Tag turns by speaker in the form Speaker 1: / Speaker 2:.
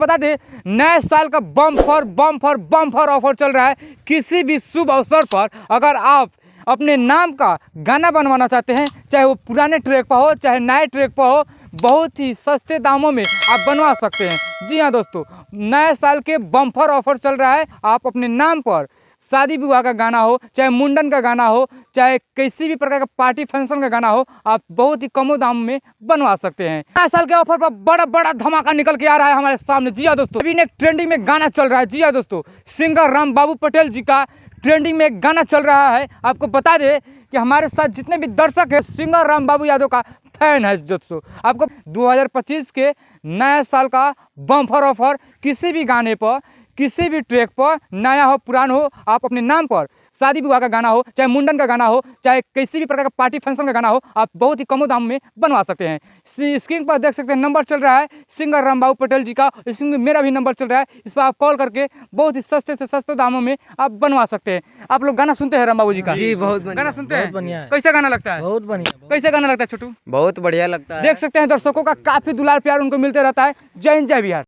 Speaker 1: बता दें नए साल का बम्पर ऑफर चल रहा है। किसी भी शुभ अवसर पर अगर आप अपने नाम का गाना बनवाना चाहते हैं, चाहे वो पुराने ट्रैक पर हो चाहे नए ट्रैक पर हो, बहुत ही सस्ते दामों में आप बनवा सकते हैं। जी हाँ दोस्तों, नए साल के बम्पर ऑफर चल रहा है। आप अपने नाम पर शादी विवाह का गाना हो, चाहे मुंडन का गाना हो, चाहे किसी भी प्रकार का पार्टी फंक्शन का गाना हो, आप बहुत ही कम दाम में बनवा सकते हैं। नए साल के ऑफर पर बड़ा बड़ा धमाका निकल के आ रहा है हमारे सामने। जी हाँ दोस्तों, अभी एक ट्रेंडिंग में गाना चल रहा है। जी हाँ दोस्तों, सिंगर राम बाबू पटेल जी का ट्रेंडिंग में एक गाना चल रहा है। आपको बता दें कि हमारे साथ जितने भी दर्शक हैं सिंगर राम बाबू यादव का फैन है। दोस्तों आपको 2025 के नए साल का बम्पर ऑफर, किसी भी गाने पर किसी भी ट्रैक पर, नया हो पुराना हो, आप अपने नाम पर शादी विवाह का गाना हो, चाहे मुंडन का गाना हो, चाहे किसी भी प्रकार का पार्टी फंक्शन का गाना हो, आप बहुत ही कम दाम में बनवा सकते हैं। स्क्रीन पर देख सकते हैं नंबर चल रहा है सिंगर राम बाबू पटेल जी का। इसमें मेरा भी नंबर चल रहा है, इस पर आप कॉल करके बहुत ही सस्ते से सस्ते दामों में आप बनवा सकते हैं। आप लोग गाना सुनते हैं राम बाबू जी का?
Speaker 2: जी बहुत बढ़िया,
Speaker 1: गाना सुनते हैं?
Speaker 2: बढ़िया है।
Speaker 1: कैसा गाना लगता है?
Speaker 2: बहुत बढ़िया,
Speaker 1: कैसे गाना लगता है छोटू?
Speaker 2: बहुत बढ़िया लगता है।
Speaker 1: देख सकते हैं दर्शकों का काफी दुलार प्यार उनको मिलते रहता है। जय हिंद जय बिहार।